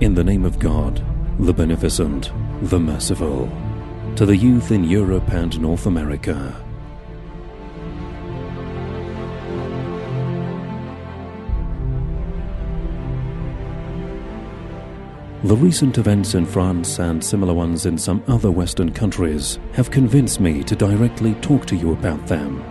In the name of God, the Beneficent, the Merciful, to the youth in Europe and North America. The recent events in France and similar ones in some other Western countries have convinced me to directly talk to you about them.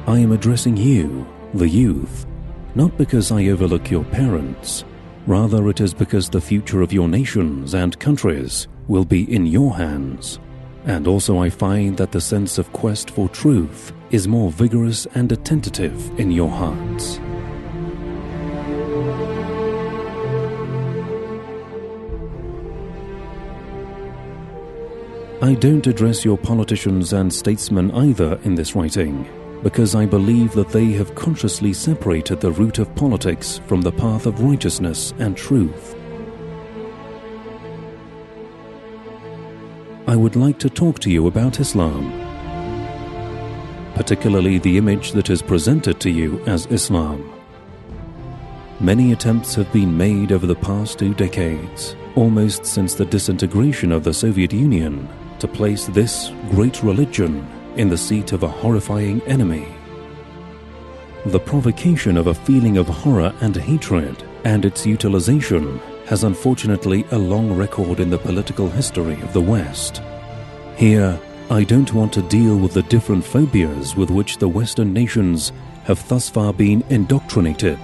I am addressing you, the youth, not because I overlook your parents. Rather, it is because the future of your nations and countries will be in your hands. And also I find that the sense of quest for truth is more vigorous and attentive in your hearts. I don't address your politicians and statesmen either in this writing, because I believe that they have consciously separated the root of politics from the path of righteousness and truth. I would like to talk to you about Islam, particularly the image that is presented to you as Islam. Many attempts have been made over the past 2 decades, almost since the disintegration of the Soviet Union, to place this great religion in the seat of a horrifying enemy. The provocation of a feeling of horror and hatred and its utilization has unfortunately a long record in the political history of the West. Here, I don't want to deal with the different phobias with which the Western nations have thus far been indoctrinated.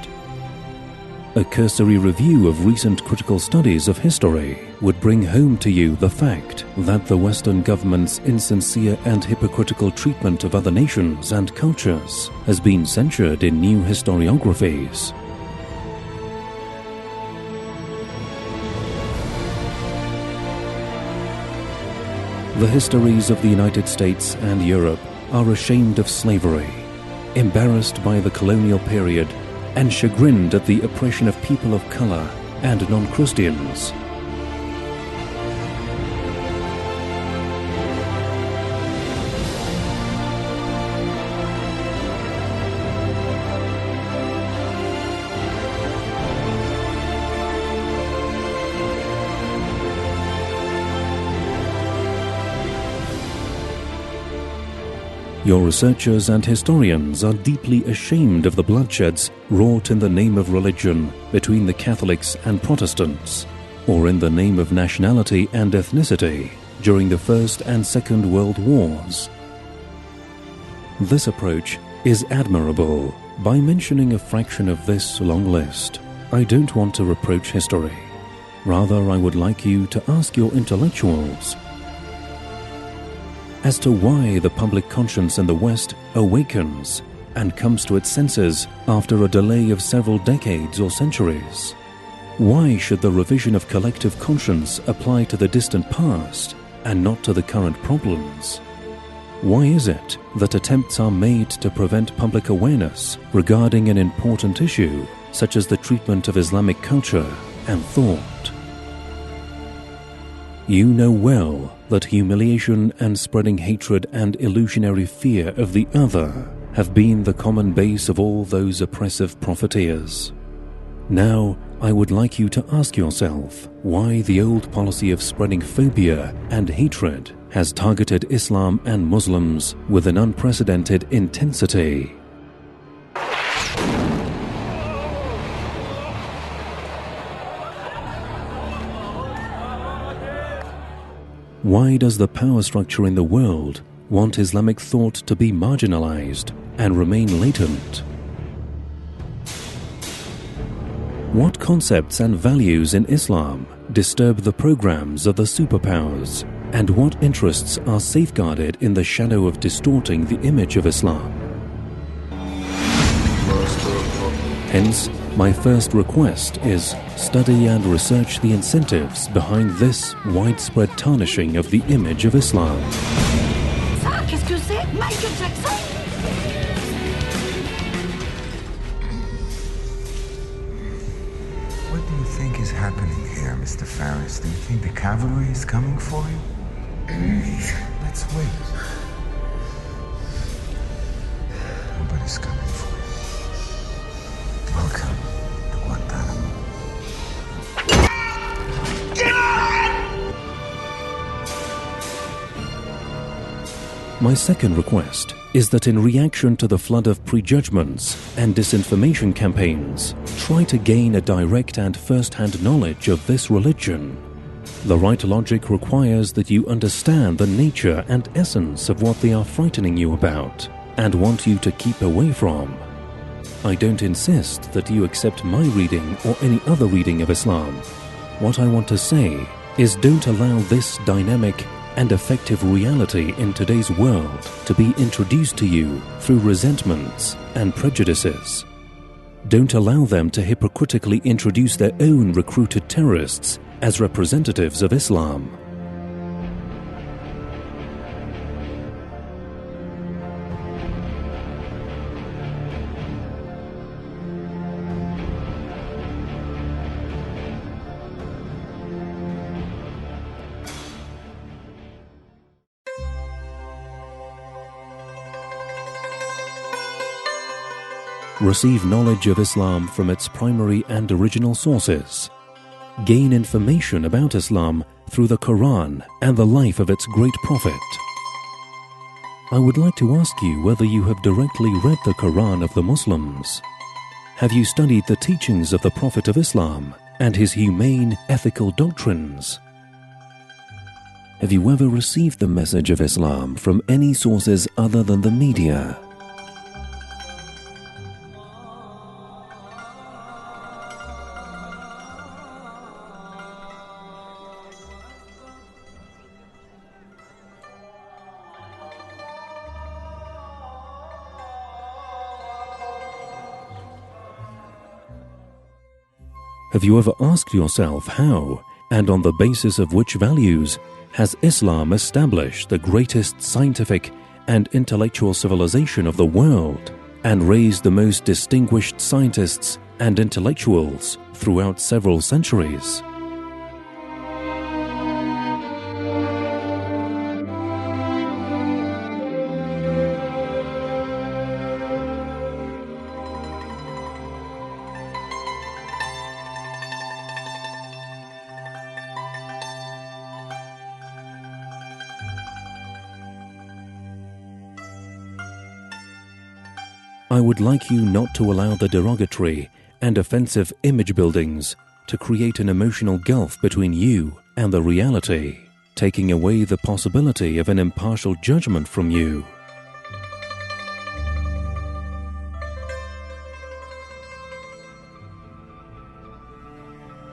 A cursory review of recent critical studies of history would bring home to you the fact that the Western government's insincere and hypocritical treatment of other nations and cultures has been censured in new historiographies. The histories of the United States and Europe are ashamed of slavery, embarrassed by the colonial period, and chagrined at the oppression of people of color and non-Christians. Your researchers and historians are deeply ashamed of the bloodsheds wrought in the name of religion between the Catholics and Protestants, or in the name of nationality and ethnicity during the First and Second World Wars. This approach is admirable. By mentioning a fraction of this long list, I don't want to reproach history. Rather, I would like you to ask your intellectuals as to why the public conscience in the West awakens and comes to its senses after a delay of several decades or centuries. Why should the revision of collective conscience apply to the distant past and not to the current problems? Why is it that attempts are made to prevent public awareness regarding an important issue such as the treatment of Islamic culture and thought? You know well that humiliation and spreading hatred and illusionary fear of the other have been the common base of all those oppressive profiteers. Now, I would like you to ask yourself why the old policy of spreading phobia and hatred has targeted Islam and Muslims with an unprecedented intensity. Why does the power structure in the world want Islamic thought to be marginalized and remain latent? What concepts and values in Islam disturb the programs of the superpowers, and what interests are safeguarded in the shadow of distorting the image of Islam? Hence, my first request is study and research the incentives behind this widespread tarnishing of the image of Islam. Ça, qu'est-ce que c'est? Michael Jackson? What do you think is happening here, Mr. Farris? Do you think the cavalry is coming for you? Let's wait. Nobody's coming for you. Welcome to Guantanamo. My second request is that in reaction to the flood of prejudgments and disinformation campaigns, try to gain a direct and first-hand knowledge of this religion. The right logic requires that you understand the nature and essence of what they are frightening you about and want you to keep away from. I don't insist that you accept my reading or any other reading of Islam. What I want to say is don't allow this dynamic and effective reality in today's world to be introduced to you through resentments and prejudices. Don't allow them to hypocritically introduce their own recruited terrorists as representatives of Islam. Receive knowledge of Islam from its primary and original sources. Gain information about Islam through the Quran and the life of its great prophet. I would like to ask you whether you have directly read the Quran of the Muslims. Have you studied the teachings of the Prophet of Islam and his humane, ethical doctrines? Have you ever received the message of Islam from any sources other than the media? Have you ever asked yourself how, and on the basis of which values, has Islam established the greatest scientific and intellectual civilization of the world, and raised the most distinguished scientists and intellectuals throughout several centuries? I would like you not to allow the derogatory and offensive image buildings to create an emotional gulf between you and the reality, taking away the possibility of an impartial judgment from you.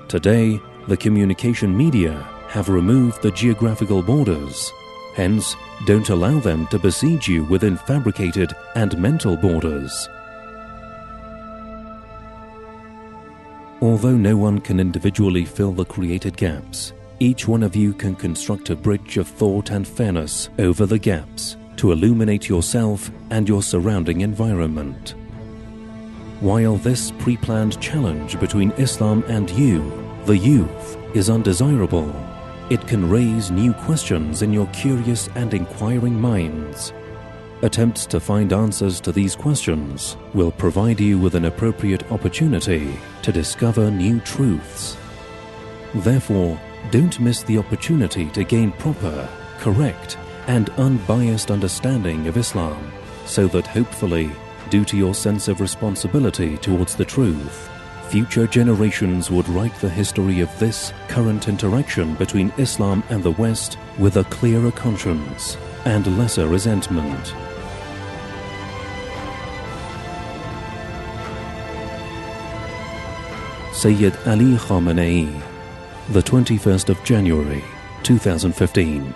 Today, the communication media have removed the geographical borders. Hence, don't allow them to besiege you within fabricated and mental borders. Although no one can individually fill the created gaps, each one of you can construct a bridge of thought and fairness over the gaps to illuminate yourself and your surrounding environment. While this pre-planned challenge between Islam and you, the youth, is undesirable, it can raise new questions in your curious and inquiring minds. Attempts to find answers to these questions will provide you with an appropriate opportunity to discover new truths. Therefore, don't miss the opportunity to gain proper, correct, and unbiased understanding of Islam, so that hopefully, due to your sense of responsibility towards the truth, future generations would write the history of this current interaction between Islam and the West with a clearer conscience and lesser resentment. Sayyid Ali Khamenei, the 21st of January, 2015.